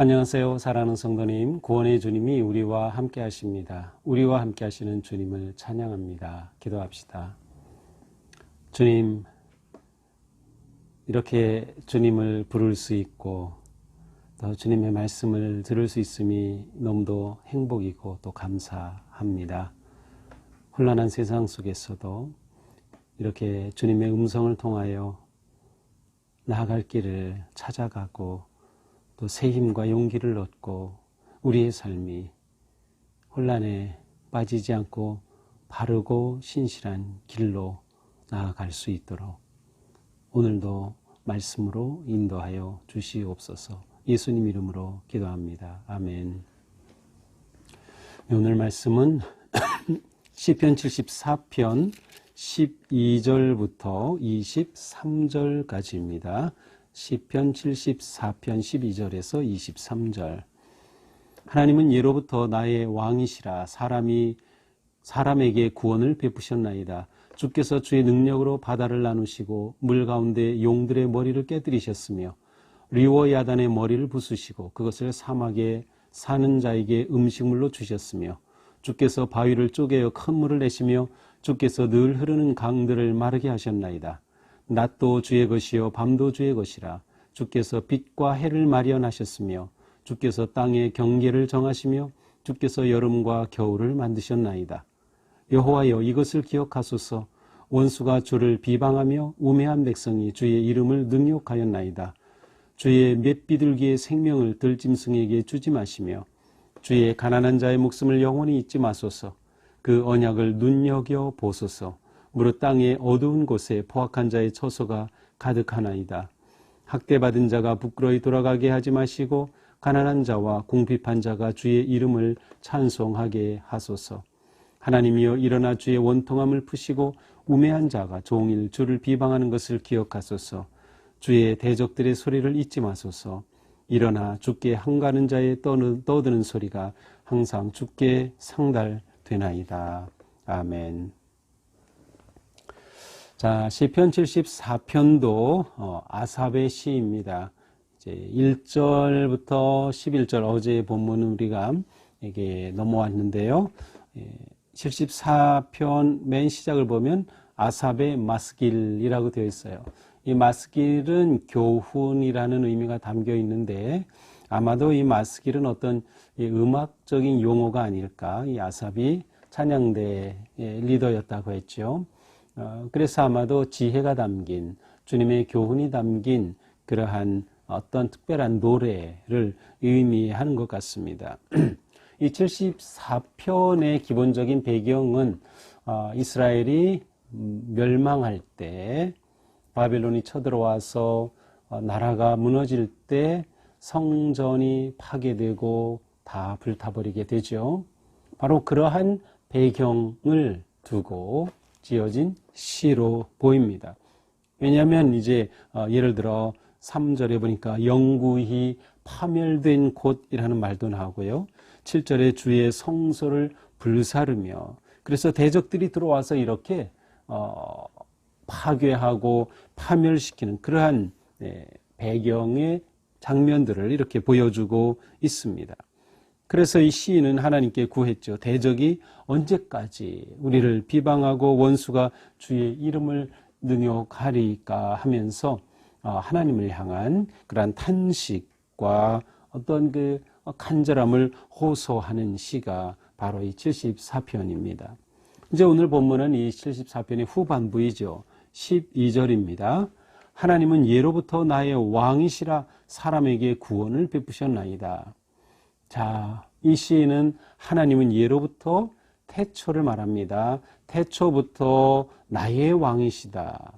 안녕하세요. 사랑하는 성도님, 구원의 주님이 우리와 함께 하십니다. 우리와 함께 하시는 주님을 찬양합니다. 기도합시다. 주님, 이렇게 주님을 부를 수 있고 또 주님의 말씀을 들을 수 있음이 너무도 행복이고 또 감사합니다. 혼란한 세상 속에서도 이렇게 주님의 음성을 통하여 나아갈 길을 찾아가고 또 새 힘과 용기를 얻고 우리의 삶이 혼란에 빠지지 않고 바르고 신실한 길로 나아갈 수 있도록 오늘도 말씀으로 인도하여 주시옵소서. 예수님 이름으로 기도합니다. 아멘. 오늘 말씀은 시편 74편 12절부터 23절까지입니다. 시편 74편 12절에서 23절. 하나님은 예로부터 나의 왕이시라. 사람에게 구원을 베푸셨나이다. 주께서 주의 능력으로 바다를 나누시고 물 가운데 용들의 머리를 깨뜨리셨으며 리워야단의 머리를 부수시고 그것을 사막에 사는 자에게 음식물로 주셨으며 주께서 바위를 쪼개어 큰 물을 내시며 주께서 늘 흐르는 강들을 마르게 하셨나이다. 낮도 주의 것이요 밤도 주의 것이라. 주께서 빛과 해를 마련하셨으며 주께서 땅의 경계를 정하시며 주께서 여름과 겨울을 만드셨나이다. 여호와여, 이것을 기억하소서. 원수가 주를 비방하며 우매한 백성이 주의 이름을 능욕하였나이다. 주의 몇 비둘기의 생명을 들짐승에게 주지 마시며 주의 가난한 자의 목숨을 영원히 잊지 마소서. 그 언약을 눈여겨 보소서. 무릇 땅의 어두운 곳에 포악한 자의 처소가 가득하나이다. 학대받은 자가 부끄러이 돌아가게 하지 마시고 가난한 자와 궁핍한 자가 주의 이름을 찬송하게 하소서. 하나님이여, 일어나 주의 원통함을 푸시고 우매한 자가 종일 주를 비방하는 것을 기억하소서. 주의 대적들의 소리를 잊지 마소서. 일어나 주께 항가는 자의 떠드는 소리가 항상 주께 상달되나이다. 아멘. 자, 시편 74편도 아삽의 시입니다. 이제 1절부터 11절 어제의 본문은 우리가 이게 넘어왔는데요. 74편 맨 시작을 보면 아삽의 마스길이라고 되어 있어요. 이 마스길은 교훈이라는 의미가 담겨 있는데 아마도 이 마스길은 어떤 음악적인 용어가 아닐까. 이 아삽이 찬양대 리더였다고 했죠. 그래서 아마도 지혜가 담긴, 주님의 교훈이 담긴 그러한 어떤 특별한 노래를 의미하는 것 같습니다. 이 74편의 기본적인 배경은 이스라엘이 멸망할 때, 바벨론이 쳐들어와서 나라가 무너질 때 성전이 파괴되고 다 불타버리게 되죠. 바로 그러한 배경을 두고 지어진 시로 보입니다. 왜냐하면 이제 예를 들어 3절에 보니까 영구히 파멸된 곳이라는 말도 나오고요. 7절에 주의 성소를 불사르며, 그래서 대적들이 들어와서 이렇게 파괴하고 파멸시키는 그러한 배경의 장면들을 이렇게 보여주고 있습니다. 그래서 이 시인은 하나님께 구했죠. 대적이 언제까지 우리를 비방하고 원수가 주의 이름을 능욕하리까 하면서 하나님을 향한 그러한 탄식과 어떤 그 간절함을 호소하는 시가 바로 이 74편입니다. 이제 오늘 본문은 이 74편의 후반부이죠. 12절입니다. 하나님은 예로부터 나의 왕이시라. 사람에게 구원을 베푸셨나이다. 자, 이 시인은 하나님은 예로부터 태초를 말합니다. 태초부터 나의 왕이시다.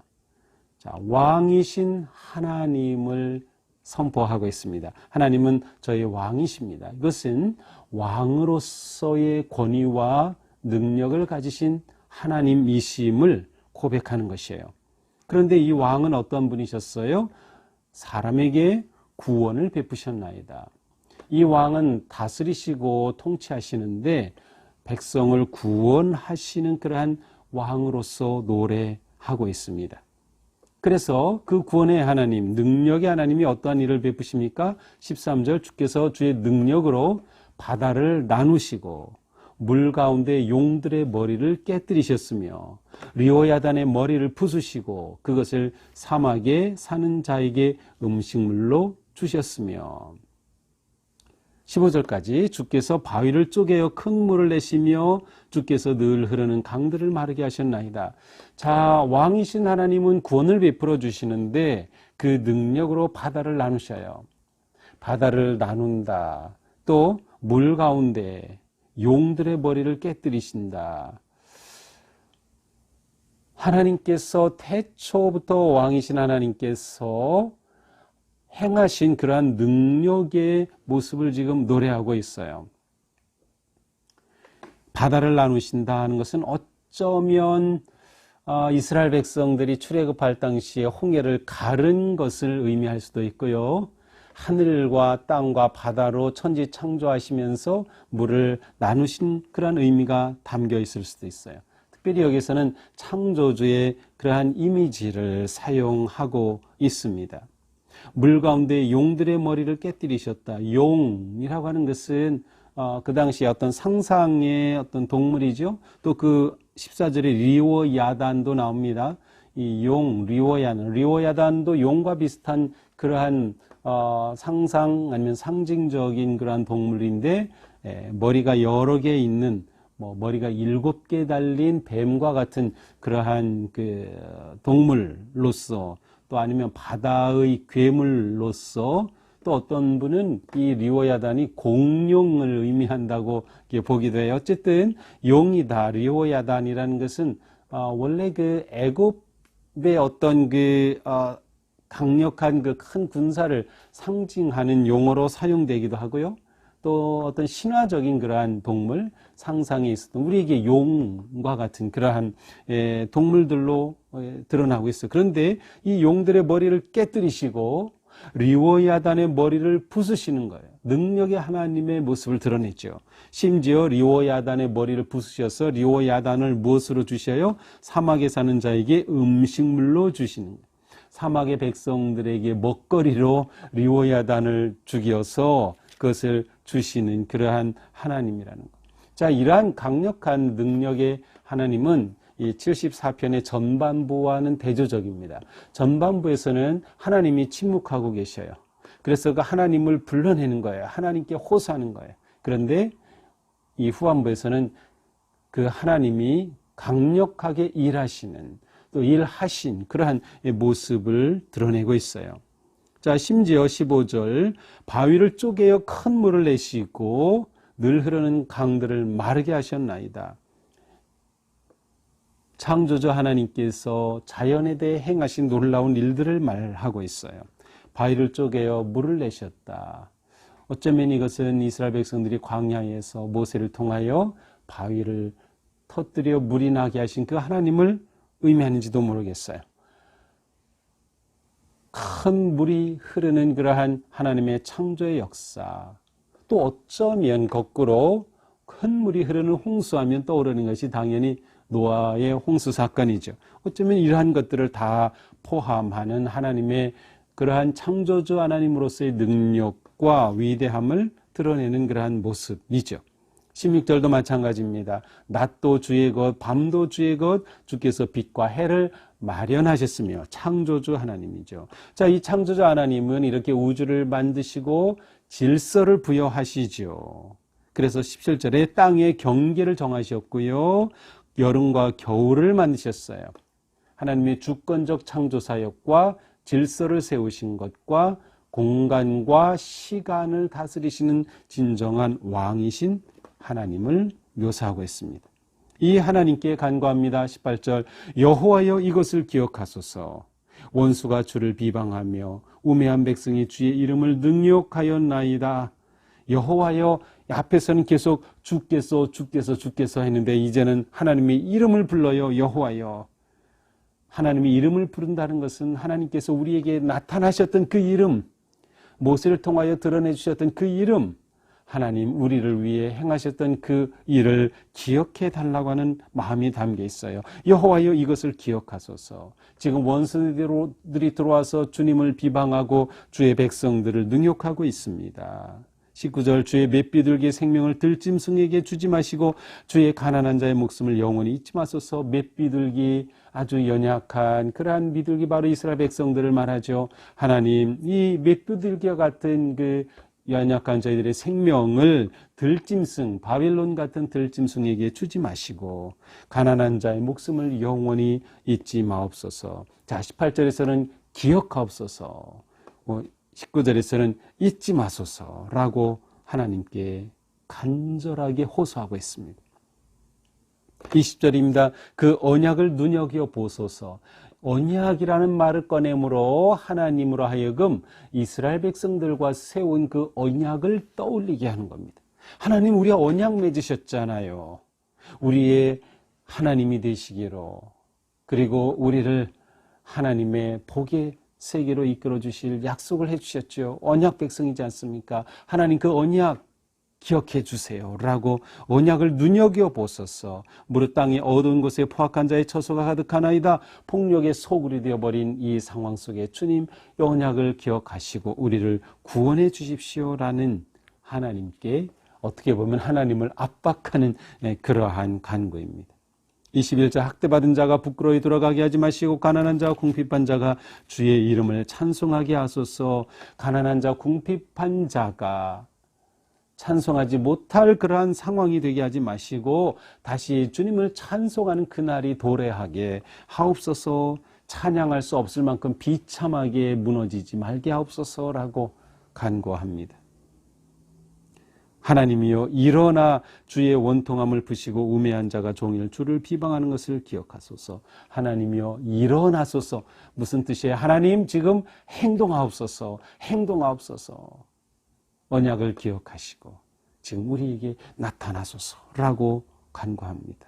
자, 왕이신 하나님을 선포하고 있습니다. 하나님은 저의 왕이십니다. 이것은 왕으로서의 권위와 능력을 가지신 하나님이심을 고백하는 것이에요. 그런데 이 왕은 어떤 분이셨어요? 사람에게 구원을 베푸셨나이다. 이 왕은 다스리시고 통치하시는데 백성을 구원하시는 그러한 왕으로서 노래하고 있습니다. 그래서 그 구원의 하나님, 능력의 하나님이 어떠한 일을 베푸십니까? 13절 주께서 주의 능력으로 바다를 나누시고 물 가운데 용들의 머리를 깨뜨리셨으며 리오야단의 머리를 부수시고 그것을 사막에 사는 자에게 음식물로 주셨으며 15절까지 주께서 바위를 쪼개어 큰 물을 내시며 주께서 늘 흐르는 강들을 마르게 하셨나이다. 자, 왕이신 하나님은 구원을 베풀어 주시는데 그 능력으로 바다를 나누셔요. 바다를 나눈다. 또 물 가운데 용들의 머리를 깨뜨리신다. 하나님께서 태초부터 왕이신 하나님께서 행하신 그러한 능력의 모습을 지금 노래하고 있어요. 바다를 나누신다 하는 것은 어쩌면 이스라엘 백성들이 출애굽할 당시에 홍해를 가른 것을 의미할 수도 있고요. 하늘과 땅과 바다로 천지 창조하시면서 물을 나누신 그러한 의미가 담겨 있을 수도 있어요. 특별히 여기서는 창조주의 그러한 이미지를 사용하고 있습니다. 물 가운데 용들의 머리를 깨뜨리셨다. 용이라고 하는 것은 그 당시에 어떤 상상의 어떤 동물이죠. 또 그 14절에 리오야단도 나옵니다. 이 용, 리오야단도 용과 비슷한 그러한 상상 아니면 상징적인 그러한 동물인데 머리가 여러 개 있는 머리가 7개 달린 뱀과 같은 그러한 그 동물로서 또 아니면 바다의 괴물로서 또 어떤 분은 이 리오야단이 공룡을 의미한다고 보기도 해요. 어쨌든 용이다. 리오야단이라는 것은 원래 그 애굽의 어떤 그 강력한 그 큰 군사를 상징하는 용어로 사용되기도 하고요. 또 어떤 신화적인 그러한 동물, 상상에 있었던 우리에게 용과 같은 그러한 동물들로 드러나고 있어요. 그런데 이 용들의 머리를 깨뜨리시고 리오야단의 머리를 부수시는 거예요. 능력의 하나님의 모습을 드러냈죠. 심지어 리오야단의 머리를 부수셔서 리오야단을 무엇으로 주셔요? 사막에 사는 자에게 음식물로 주시는 거예요. 사막의 백성들에게 먹거리로 리오야단을 죽여서 그것을 주시는 그러한 하나님이라는 것. 자, 이러한 강력한 능력의 하나님은 이 74편의 전반부와는 대조적입니다. 전반부에서는 하나님이 침묵하고 계셔요. 그래서 그 하나님을 불러내는 거예요. 하나님께 호소하는 거예요. 그런데 이 후반부에서는 그 하나님이 강력하게 일하시는 또 일하신 그러한 모습을 드러내고 있어요. 자, 심지어 15절 바위를 쪼개어 큰 물을 내시고 늘 흐르는 강들을 마르게 하셨나이다. 창조주 하나님께서 자연에 대해 행하신 놀라운 일들을 말하고 있어요. 바위를 쪼개어 물을 내셨다. 어쩌면 이것은 이스라엘 백성들이 광야에서 모세를 통하여 바위를 터뜨려 물이 나게 하신 그 하나님을 의미하는지도 모르겠어요. 큰 물이 흐르는 그러한 하나님의 창조의 역사, 또 어쩌면 거꾸로 큰 물이 흐르는 홍수하면 떠오르는 것이 당연히 노아의 홍수 사건이죠. 어쩌면 이러한 것들을 다 포함하는 하나님의 그러한 창조주 하나님으로서의 능력과 위대함을 드러내는 그러한 모습이죠. 16절도 마찬가지입니다. 낮도 주의 것, 밤도 주의 것, 주께서 빛과 해를 마련하셨으며 창조주 하나님이죠. 자, 이 창조주 하나님은 이렇게 우주를 만드시고 질서를 부여하시죠. 그래서 17절에 땅의 경계를 정하셨고요. 여름과 겨울을 만드셨어요. 하나님의 주권적 창조사역과 질서를 세우신 것과 공간과 시간을 다스리시는 진정한 왕이신 하나님을 묘사하고 있습니다. 이 하나님께 간구합니다. 18절 여호와여 이것을 기억하소서. 원수가 주를 비방하며 우매한 백성이 주의 이름을 능욕하였나이다. 여호와여, 앞에서는 계속 주께서 했는데 이제는 하나님의 이름을 불러요. 여호와여. 하나님의 이름을 부른다는 것은 하나님께서 우리에게 나타나셨던 그 이름, 모세를 통하여 드러내 주셨던 그 이름, 하나님 우리를 위해 행하셨던 그 일을 기억해 달라고 하는 마음이 담겨 있어요. 여호와여 이것을 기억하소서. 지금 원수들이 들어와서 주님을 비방하고 주의 백성들을 능욕하고 있습니다. 19절 주의 맷비둘기의 생명을 들짐승에게 주지 마시고 주의 가난한 자의 목숨을 영원히 잊지 마소서. 맷비둘기 아주 연약한 그러한 비둘기 바로 이스라엘 백성들을 말하죠. 하나님 이 맷비둘기와 같은 그 연약한 저희들의 생명을 들짐승 바빌론 같은 들짐승에게 주지 마시고 가난한 자의 목숨을 영원히 잊지 마옵소서. 자 18절에서는 기억하옵소서, 19절에서는 잊지 마소서라고 하나님께 간절하게 호소하고 있습니다. 20절입니다. 그 언약을 눈여겨보소서. 언약이라는 말을 꺼내므로 하나님으로 하여금 이스라엘 백성들과 세운 그 언약을 떠올리게 하는 겁니다. 하나님 우리가 언약 맺으셨잖아요. 우리의 하나님이 되시기로, 그리고 우리를 하나님의 복의 세계로 이끌어 주실 약속을 해 주셨죠. 언약 백성이지 않습니까? 하나님 그 언약 기억해 주세요 라고 언약을 눈여겨보소서. 무릇 땅에 어두운 곳에 포악한 자의 처소가 가득하나이다. 폭력의 소굴이 되어버린 이 상황 속에 주님 언약을 기억하시고 우리를 구원해 주십시오라는 하나님께 어떻게 보면 하나님을 압박하는 그러한 간구입니다. 21절 학대받은 자가 부끄러이 돌아가게 하지 마시고 가난한 자와 궁핍한 자가 주의 이름을 찬송하게 하소서. 가난한 자 궁핍한 자가 찬송하지 못할 그러한 상황이 되게 하지 마시고 다시 주님을 찬송하는 그날이 도래하게 하옵소서. 찬양할 수 없을 만큼 비참하게 무너지지 말게 하옵소서라고 간구합니다. 하나님이여 일어나 주의 원통함을 푸시고 우매한 자가 종일 주를 비방하는 것을 기억하소서. 하나님이여 일어나소서. 무슨 뜻이에요? 하나님 지금 행동하옵소서. 행동하옵소서. 언약을 기억하시고 지금 우리에게 나타나소서라고 간구합니다.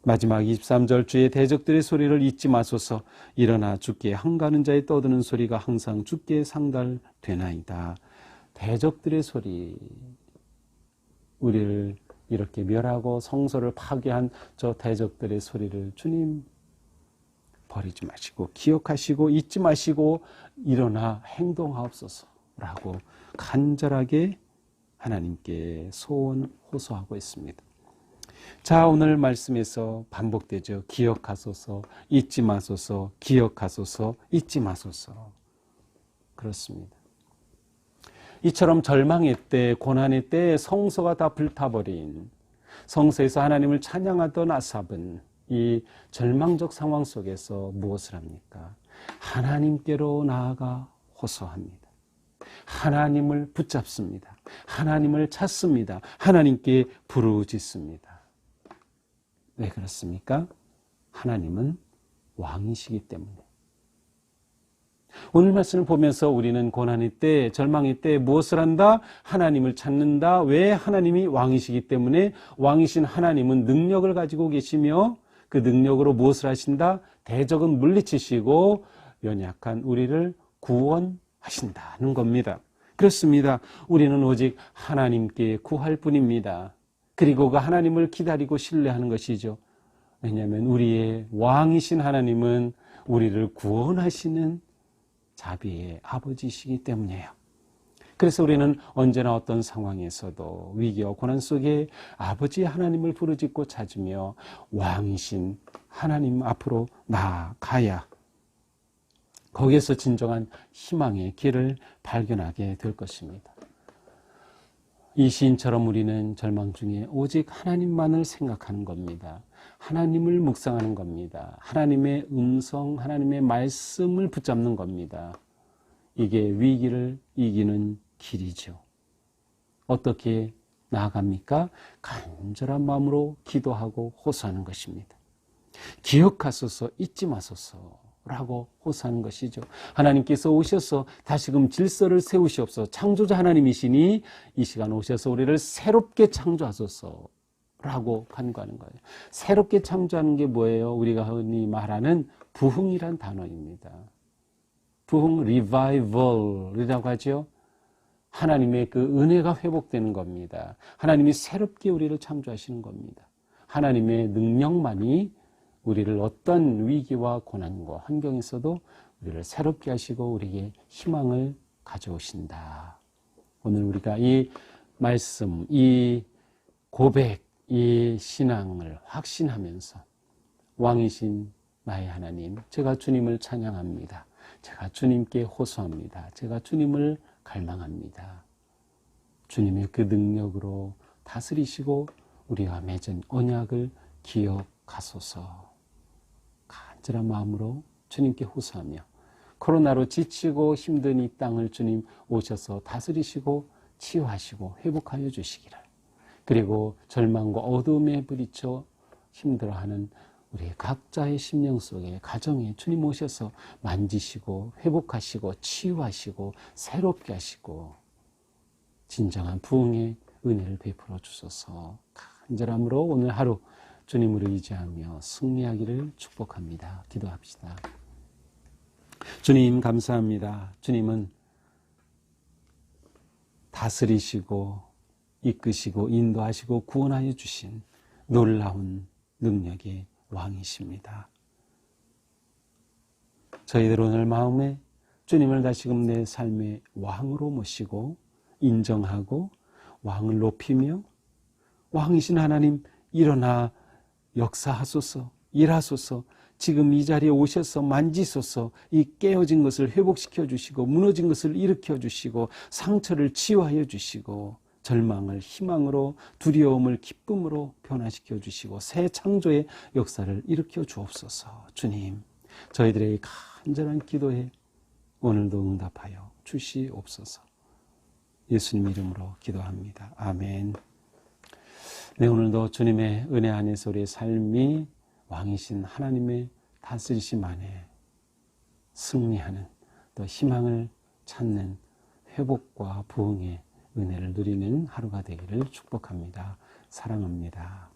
마지막 23절 주의 대적들의 소리를 잊지 마소서. 일어나 주께 항가는 자의 떠드는 소리가 항상 주께 상달되나이다. 대적들의 소리, 우리를 이렇게 멸하고 성소를 파괴한 저 대적들의 소리를 주님 버리지 마시고 기억하시고 잊지 마시고 일어나 행동하옵소서라고 간절하게 하나님께 소원 호소하고 있습니다. 자, 오늘 말씀에서 반복되죠. 기억하소서, 잊지 마소서, 기억하소서, 잊지 마소서. 그렇습니다. 이처럼 절망의 때, 고난의 때 성소가 다 불타버린, 성소에서 하나님을 찬양하던 아삽은 이 절망적 상황 속에서 무엇을 합니까? 하나님께로 나아가 호소합니다. 하나님을 붙잡습니다. 하나님을 찾습니다. 하나님께 부르짖습니다. 왜 그렇습니까? 하나님은 왕이시기 때문에. 오늘 말씀을 보면서 우리는 고난의 때, 절망의 때 무엇을 한다? 하나님을 찾는다. 왜? 하나님이 왕이시기 때문에. 왕이신 하나님은 능력을 가지고 계시며 그 능력으로 무엇을 하신다? 대적은 물리치시고 연약한 우리를 구원하신다는 겁니다. 그렇습니다. 우리는 오직 하나님께 구할 뿐입니다. 그리고 그 하나님을 기다리고 신뢰하는 것이죠. 왜냐하면 우리의 왕이신 하나님은 우리를 구원하시는 자비의 아버지시기 때문이에요. 그래서 우리는 언제나 어떤 상황에서도 위기와 고난 속에 아버지 하나님을 부르짖고 찾으며 왕이신 하나님 앞으로 나아가야 거기에서 진정한 희망의 길을 발견하게 될 것입니다. 이 시인처럼 우리는 절망 중에 오직 하나님만을 생각하는 겁니다. 하나님을 묵상하는 겁니다. 하나님의 음성, 하나님의 말씀을 붙잡는 겁니다. 이게 위기를 이기는 길이죠. 어떻게 나아갑니까? 간절한 마음으로 기도하고 호소하는 것입니다. 기억하소서, 잊지 마소서 라고 호소하는 것이죠. 하나님께서 오셔서 다시금 질서를 세우시옵소서. 창조자 하나님이시니 이 시간 오셔서 우리를 새롭게 창조하소서 라고 간구하는 거예요. 새롭게 창조하는 게 뭐예요? 우리가 흔히 말하는 부흥이란 단어입니다. 부흥, revival이라고 하죠. 하나님의 그 은혜가 회복되는 겁니다. 하나님이 새롭게 우리를 창조하시는 겁니다. 하나님의 능력만이 우리를 어떤 위기와 고난과 환경에서도 우리를 새롭게 하시고 우리에게 희망을 가져오신다. 오늘 우리가 이 말씀, 이 고백, 이 신앙을 확신하면서 왕이신 나의 하나님, 제가 주님을 찬양합니다. 제가 주님께 호소합니다. 제가 주님을 갈망합니다. 주님의 그 능력으로 다스리시고 우리와 맺은 언약을 기억하소서. 간절한 마음으로 주님께 호소하며 코로나로 지치고 힘든 이 땅을 주님 오셔서 다스리시고 치유하시고 회복하여 주시기를, 그리고 절망과 어둠에 부딪혀 힘들어하는 우리 각자의 심령 속에, 가정에 주님 오셔서 만지시고 회복하시고 치유하시고 새롭게 하시고 진정한 부흥의 은혜를 베풀어 주소서. 간절함으로 오늘 하루 주님을 의지하며 승리하기를 축복합니다. 기도합시다. 주님 감사합니다. 주님은 다스리시고 이끄시고 인도하시고 구원하여 주신 놀라운 능력의 왕이십니다. 저희들 오늘 마음에 주님을 다시금 내 삶의 왕으로 모시고 인정하고 왕을 높이며 왕이신 하나님 일어나 역사하소서, 일하소서, 지금 이 자리에 오셔서 만지소서, 이 깨어진 것을 회복시켜 주시고 무너진 것을 일으켜 주시고 상처를 치유하여 주시고 절망을 희망으로 두려움을 기쁨으로 변화시켜 주시고 새 창조의 역사를 일으켜 주옵소서. 주님, 저희들의 간절한 기도에 오늘도 응답하여 주시옵소서. 예수님 이름으로 기도합니다. 아멘. 네, 오늘도 주님의 은혜 안에서 우리의 삶이 왕이신 하나님의 다스리심 안에 승리하는, 또 희망을 찾는 회복과 부흥의 은혜를 누리는 하루가 되기를 축복합니다. 사랑합니다.